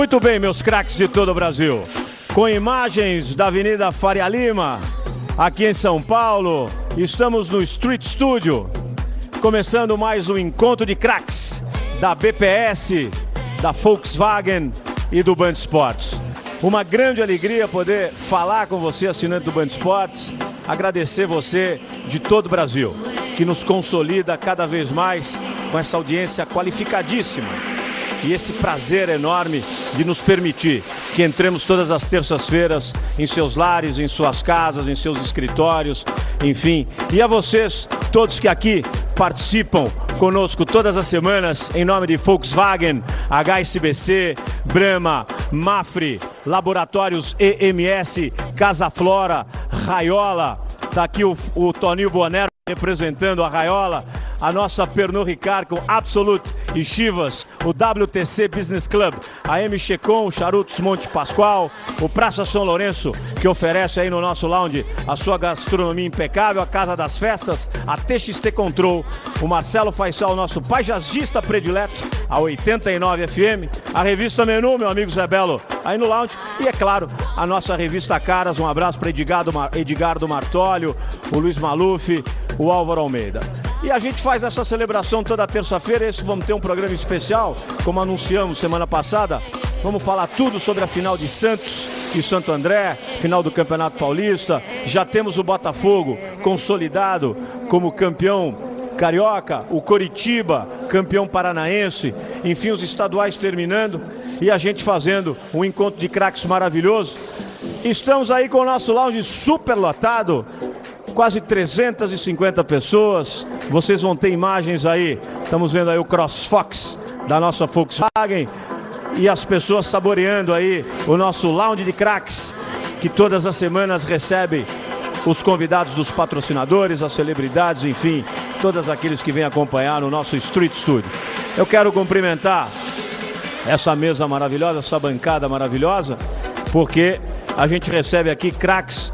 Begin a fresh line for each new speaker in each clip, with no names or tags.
Muito bem, meus craques de todo o Brasil. Com imagens da Avenida Faria Lima, aqui em São Paulo, estamos no Street Studio, começando mais um encontro de craques da BPS, da Volkswagen e do Band Esportes. Uma grande alegria poder falar com você, assinante do Band Esportes, agradecer você de todo o Brasil, que nos consolida cada vez mais com essa audiência qualificadíssima e esse prazer enorme de nos permitir que entremos todas as terças-feiras em seus lares, em suas casas, em seus escritórios, enfim. E a vocês, todos que aqui participam conosco todas as semanas, em nome de Volkswagen, HSBC, Brahma, Mafre, Laboratórios EMS, Casa Flora, Raiola. Está aqui o Toninho Bonero representando a Raiola, a nossa Pernod Ricard com Absolute e Chivas, o WTC Business Club, a M Checon, Charutos Monte Pascoal, o Praça São Lourenço, que oferece aí no nosso lounge a sua gastronomia impecável, a Casa das Festas, a TXT Control, o Marcelo Faisal, nosso paisagista predileto, a 89 FM, a revista Menu, meu amigo Zé Belo, aí no lounge, e é claro, a nossa revista Caras. Um abraço para Edgardo Martólio, o Luiz Maluf, o Álvaro Almeida. E a gente faz essa celebração toda terça-feira. Esse vamos ter um programa especial, como anunciamos semana passada. Vamos falar tudo sobre a final de Santos e Santo André, final do Campeonato Paulista. Já temos o Botafogo consolidado como campeão carioca, o Coritiba campeão paranaense, enfim, os estaduais terminando e a gente fazendo um encontro de craques maravilhoso. Estamos aí com o nosso lounge super lotado, quase 350 pessoas. Vocês vão ter imagens aí, estamos vendo aí o CrossFox da nossa Volkswagen e as pessoas saboreando aí o nosso lounge de craques, que todas as semanas recebe os convidados dos patrocinadores, as celebridades, enfim, todos aqueles que vêm acompanhar no nosso Street Studio. Eu quero cumprimentar essa mesa maravilhosa, essa bancada maravilhosa, porque a gente recebe aqui craques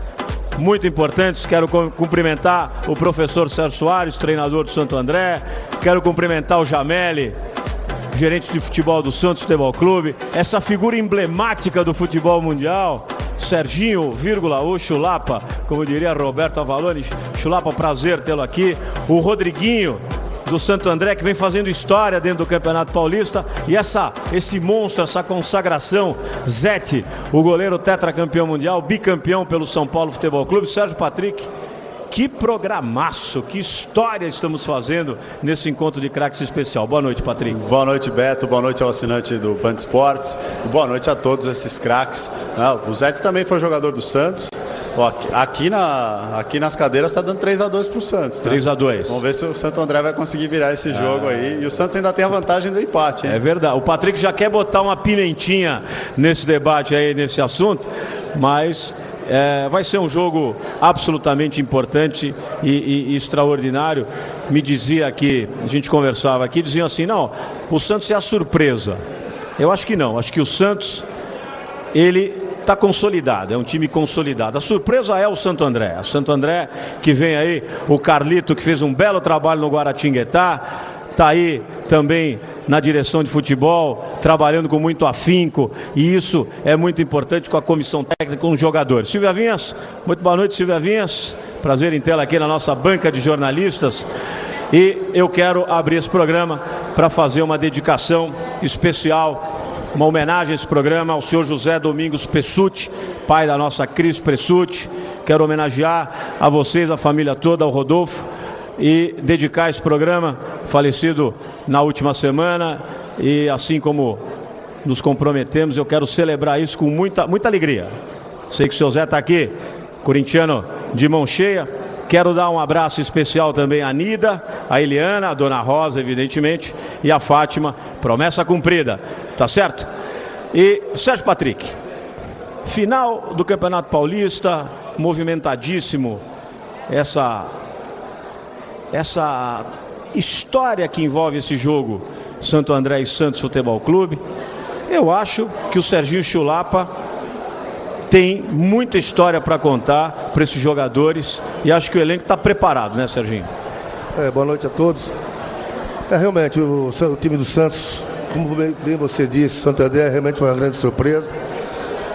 muito importantes. Quero cumprimentar o professor Sérgio Soares, treinador do Santo André. Quero cumprimentar o Jameli, gerente de futebol do Santos Futebol Clube. Essa figura emblemática do futebol mundial, Serginho, o Chulapa, como diria Roberto Avalone. Chulapa, prazer tê-lo aqui. O Rodriguinho, do Santo André, que vem fazendo história dentro do Campeonato Paulista. E esse monstro, essa consagração, Zete, o goleiro tetracampeão mundial, bicampeão pelo São Paulo Futebol Clube. Sérgio Patrick, que programaço, que história estamos fazendo nesse encontro de craques especial. Boa noite, Patrick.
Boa noite, Beto. Boa noite ao assinante do Band Esportes. Boa noite a todos esses craques. O Zete também foi jogador do Santos. Aqui nas cadeiras está dando 3-2 para o Santos.
3-2.
Vamos ver se o Santo André vai conseguir virar esse jogo aí. E o Santos ainda tem a vantagem do empate, hein?
É verdade. O Patrick já quer botar uma pimentinha nesse debate aí, nesse assunto, mas vai ser um jogo absolutamente importante e extraordinário. Me dizia aqui, a gente conversava aqui, diziam assim, não, o Santos é a surpresa. Eu acho que não, acho que o Santos, ele está consolidado, é um time consolidado. A surpresa é o Santo André. O Santo André que vem aí, o Carlito, que fez um belo trabalho no Guaratinguetá, está aí também na direção de futebol, trabalhando com muito afinco, e isso é muito importante com a comissão técnica, com os jogadores. Silvia Vinhas, muito boa noite, Silvia Vinhas. Prazer em tê-la aqui na nossa banca de jornalistas. E eu quero abrir esse programa para fazer uma dedicação especial, uma homenagem a esse programa ao senhor José Domingos Pessutti, pai da nossa Cris Pessutti. Quero homenagear a vocês, a família toda, ao Rodolfo, e dedicar esse programa, falecido na última semana, e assim como nos comprometemos, eu quero celebrar isso com muita alegria. Sei que o seu Zé está aqui, corintiano de mão cheia. Quero dar um abraço especial também à Nida, a Eliana, a Dona Rosa, evidentemente, e a Fátima, promessa cumprida, tá certo? E Sérgio Patrick, final do Campeonato Paulista, movimentadíssimo, essa história que envolve esse jogo, Santo André e Santos Futebol Clube. Eu acho que o Serginho Chulapa tem muita história para contar para esses jogadores e acho que o elenco está preparado, né, Serginho?
Boa noite a todos. Realmente, o time do Santos como bem você disse, Santo André realmente foi uma grande surpresa.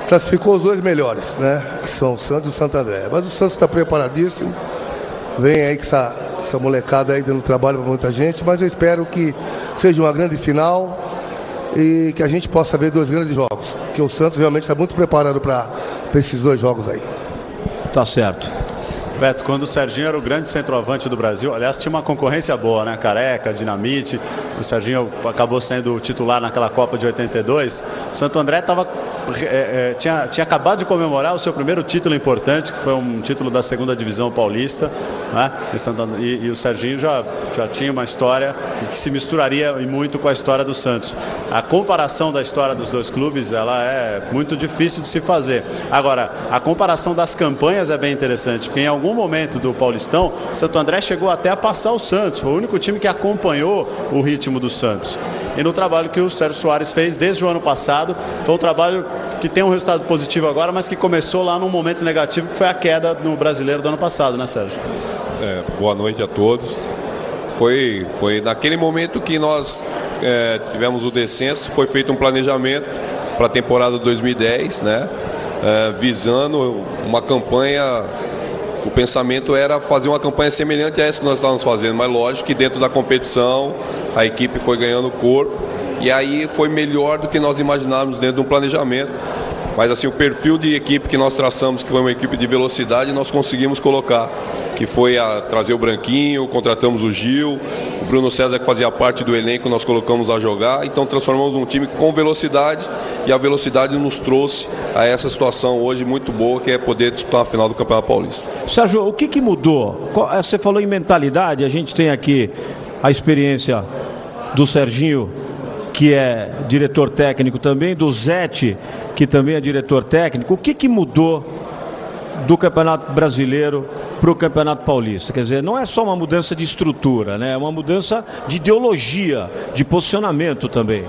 Classificou os dois melhores, né? Que são o Santos e o Santo André. Mas o Santos está preparadíssimo. Vem aí com essa molecada aí dando trabalho para muita gente. Mas eu espero que seja uma grande final e que a gente possa ver dois grandes jogos. Que o Santos realmente está muito preparado para esses dois jogos aí.
Tá certo.
Beto, quando o Serginho era o grande centroavante do Brasil, aliás, tinha uma concorrência boa, né? Careca, Dinamite, o Serginho acabou sendo titular naquela Copa de 82. O Santo André tinha acabado de comemorar o seu primeiro título importante, que foi um título da segunda divisão paulista, né? E o Serginho já tinha uma história que se misturaria muito com a história do Santos. A comparação da história dos dois clubes, ela é muito difícil de se fazer. Agora, a comparação das campanhas é bem interessante, porque em algum momento do Paulistão, Santo André chegou até a passar o Santos. Foi o único time que acompanhou o ritmo do Santos. E no trabalho que o Sérgio Soares fez desde o ano passado, foi um trabalho que tem um resultado positivo agora, mas que começou lá num momento negativo, que foi a queda no Brasileiro do ano passado, né, Sérgio?
Boa noite a todos. Foi naquele momento que nós tivemos o descenso, foi feito um planejamento para a temporada 2010, né? Visando uma campanha. O pensamento era fazer uma campanha semelhante a essa que nós estávamos fazendo, mas lógico que dentro da competição a equipe foi ganhando corpo e aí foi melhor do que nós imaginávamos dentro de um planejamento. Mas assim, o perfil de equipe que nós traçamos, que foi uma equipe de velocidade, nós conseguimos colocar, que foi trazer o Branquinho, contratamos o Gil, o Bruno César, que fazia parte do elenco, nós colocamos a jogar, então transformamos um time com velocidade e a velocidade nos trouxe a essa situação hoje muito boa, que é poder disputar a final do Campeonato Paulista.
Sérgio, o que mudou? Você falou em mentalidade, a gente tem aqui a experiência do Serginho, que é diretor técnico também, do Zete, que também é diretor técnico. O que mudou do Campeonato Brasileiro para o Campeonato Paulista? Quer dizer, não é só uma mudança de estrutura, né? É uma mudança de ideologia, de posicionamento também.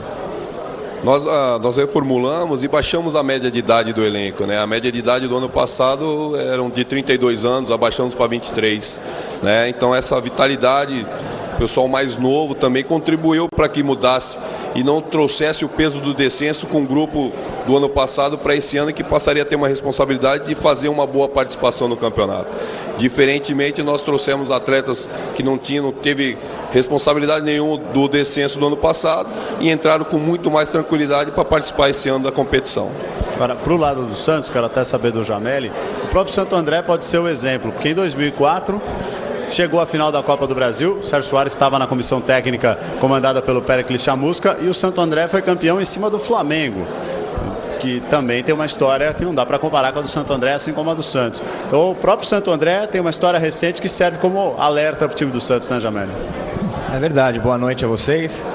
Nós reformulamos e baixamos a média de idade do elenco, né? A média de idade do ano passado eram de 32 anos, abaixamos para 23, né? Então essa vitalidade, o pessoal mais novo também contribuiu para que mudasse e não trouxesse o peso do descenso com o grupo do ano passado para esse ano, que passaria a ter uma responsabilidade de fazer uma boa participação no campeonato. Diferentemente, nós trouxemos atletas que não teve responsabilidade nenhuma do descenso do ano passado e entraram com muito mais tranquilidade para participar esse ano da competição.
Agora, para o lado do Santos, quero até saber do Jameli, o próprio Santo André pode ser o exemplo, porque em 2004... chegou à final da Copa do Brasil, o Sérgio Soares estava na comissão técnica comandada pelo Péricles Chamusca e o Santo André foi campeão em cima do Flamengo, que também tem uma história que não dá para comparar com a do Santo André, assim como a do Santos. Então o próprio Santo André tem uma história recente que serve como alerta para o time do Santos, né, Jameli?
É verdade, boa noite a vocês.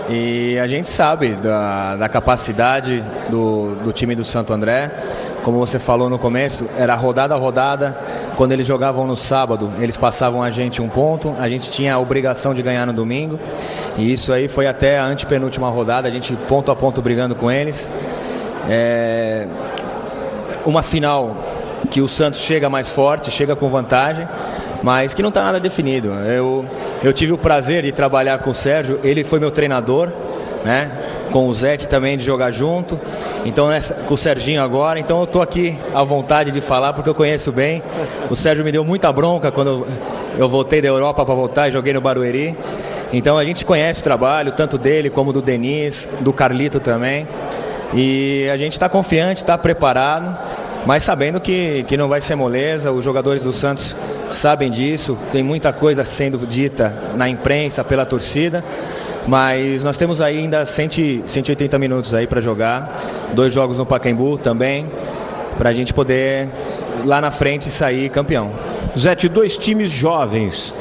E a gente sabe da capacidade do time do Santo André. Como você falou no começo, era rodada a rodada. Quando eles jogavam no sábado, eles passavam a gente um ponto. A gente tinha a obrigação de ganhar no domingo. E isso aí foi até a antepenúltima rodada, a gente ponto a ponto brigando com eles. Uma final que o Santos chega mais forte, chega com vantagem, mas que não está nada definido. Eu tive o prazer de trabalhar com o Sérgio, ele foi meu treinador, né? Com o Zete também, de jogar junto, então com o Serginho agora, então eu estou aqui à vontade de falar porque eu conheço bem. O Sérgio me deu muita bronca quando eu voltei da Europa para voltar e joguei no Barueri, então a gente conhece o trabalho, tanto dele como do Denis, do Carlito também, e a gente está confiante, está preparado, mas sabendo que não vai ser moleza. Os jogadores do Santos sabem disso, tem muita coisa sendo dita na imprensa, pela torcida, mas nós temos ainda 180 minutos aí para jogar, 2 jogos no Pacaembu também, para a gente poder lá na frente sair campeão.
Zete, 2 times jovens,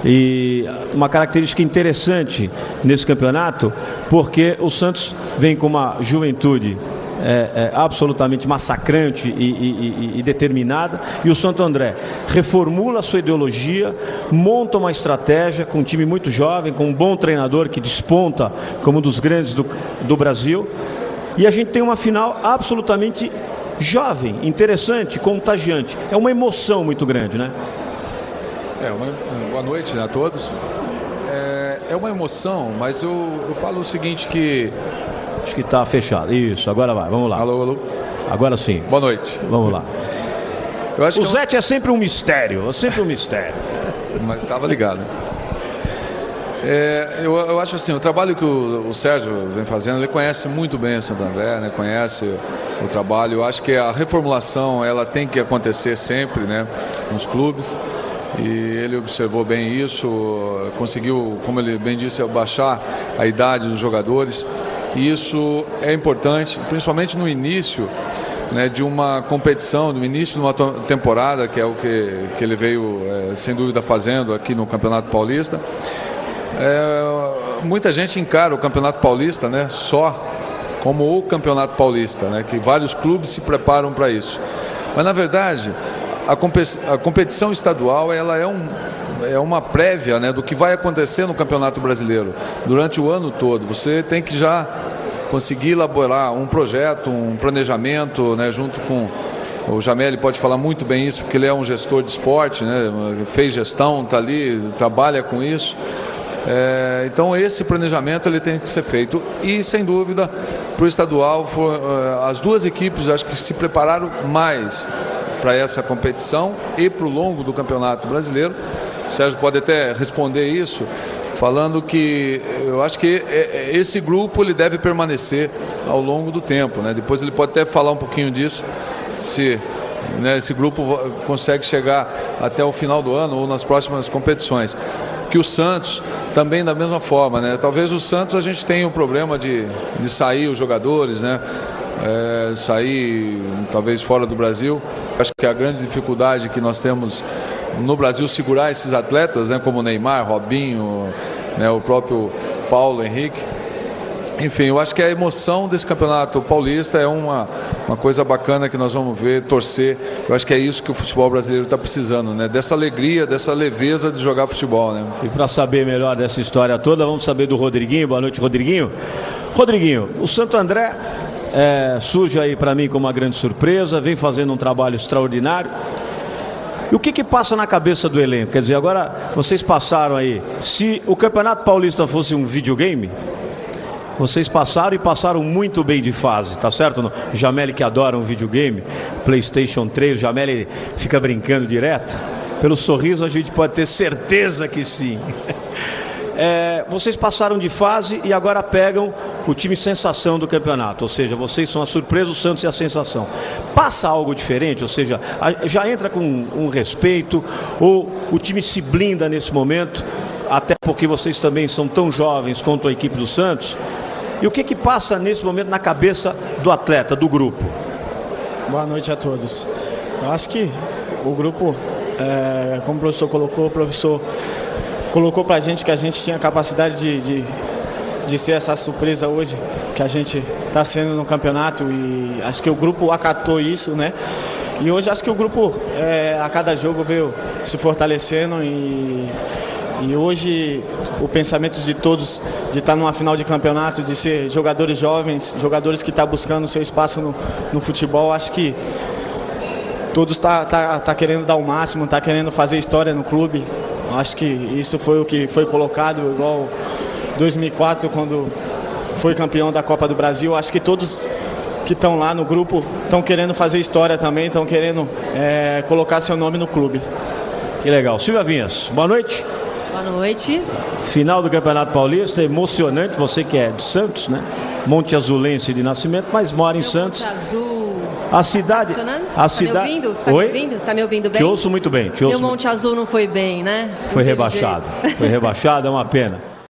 e uma característica interessante nesse campeonato, porque o Santos vem com uma juventude absolutamente massacrante e determinada, e o Santo André reformula a sua ideologia, monta uma estratégia com um time muito jovem, com um bom treinador que desponta como um dos grandes do Brasil, e a gente tem uma final absolutamente jovem, interessante, contagiante. É uma emoção muito grande, né?
Boa noite a todos. é uma emoção, mas eu falo o seguinte que...
Acho que está fechado. Isso, agora vai, vamos lá.
Alô, alô.
Agora sim.
Boa noite.
Vamos lá.
Eu acho
o Zete é sempre um mistério,
Mas estava ligado. Eu acho assim, o trabalho que o Sérgio vem fazendo, ele conhece muito bem o Santo André, né? Conhece o trabalho. Eu acho que a reformulação ela tem que acontecer sempre, né? Nos clubes. E ele observou bem isso, conseguiu, como ele bem disse, abaixar a idade dos jogadores. E isso é importante, principalmente no início, né, de uma competição, no início de uma temporada, que é o que ele veio, sem dúvida, fazendo aqui no Campeonato Paulista. Muita gente encara o Campeonato Paulista, né, só como o Campeonato Paulista, né, que vários clubes se preparam para isso. Mas, na verdade, a competição estadual ela é uma prévia, né, do que vai acontecer no Campeonato Brasileiro durante o ano todo. Você tem que já conseguir elaborar um projeto, um planejamento, né, junto com o Jamel. Ele pode falar muito bem isso, porque ele é um gestor de esporte, né, fez gestão, está ali, trabalha com isso. Então esse planejamento ele tem que ser feito e, sem dúvida, para o estadual, as duas equipes acho que se prepararam mais para essa competição e para o longo do Campeonato Brasileiro. O Sérgio pode até responder isso, falando que eu acho que esse grupo ele deve permanecer ao longo do tempo, né? Depois ele pode até falar um pouquinho disso, se, né, esse grupo consegue chegar até o final do ano ou nas próximas competições. Que o Santos também da mesma forma, né? Talvez o Santos a gente tenha um problema de sair os jogadores, né? Sair talvez fora do Brasil. Acho que a grande dificuldade que nós temos no Brasil segurar esses atletas, né? Como o Neymar, Robinho, né? O próprio Paulo Henrique. Enfim, eu acho que a emoção desse Campeonato Paulista é uma coisa bacana que nós vamos ver, torcer. Eu acho que é isso que o futebol brasileiro está precisando, né? Dessa alegria, dessa leveza de jogar futebol, né?
E para saber melhor dessa história toda, vamos saber do Rodriguinho. Boa noite, Rodriguinho. Rodriguinho, o Santo André surge aí para mim como uma grande surpresa, vem fazendo um trabalho extraordinário. E o que passa na cabeça do elenco? Quer dizer, agora vocês passaram aí, se o Campeonato Paulista fosse um videogame, vocês passaram e passaram muito bem de fase, tá certo? O Jamel que adora um videogame, PlayStation 3, o Jamel fica brincando direto. Pelo sorriso a gente pode ter certeza que sim. Vocês passaram de fase e agora pegam o time sensação do campeonato, ou seja, vocês são a surpresa, o Santos é a sensação. Passa algo diferente, ou seja, já entra com um respeito, ou o time se blinda nesse momento, até porque vocês também são tão jovens quanto a equipe do Santos. E o que passa nesse momento na cabeça do atleta, do grupo?
Boa noite a todos. Eu acho que o grupo, como o professor colocou para a gente que a gente tinha capacidade de ser essa surpresa hoje, que a gente está sendo no campeonato, e acho que o grupo acatou isso, né? E hoje acho que o grupo, a cada jogo, veio se fortalecendo e hoje o pensamento de todos de estar numa final de campeonato, de ser jogadores jovens, jogadores que estão buscando o seu espaço no futebol, acho que todos tá querendo dar o máximo, tá querendo fazer história no clube. Acho que isso foi o que foi colocado, igual 2004, quando foi campeão da Copa do Brasil. Acho que todos que estão lá no grupo estão querendo fazer história também, estão querendo colocar seu nome no clube.
Que legal. Silvia Vinhas, boa noite.
Boa noite.
Final do Campeonato Paulista, emocionante, você que é de Santos, né? Monte Azulense de nascimento, mas mora em Santos.
Monte Azul.
A cidade.
Tá me ouvindo? Você tá me ouvindo? Você tá me ouvindo bem?
Te ouço muito bem.
Meu Monte Azul não foi bem, né?
Foi rebaixado. Foi rebaixado, é uma pena.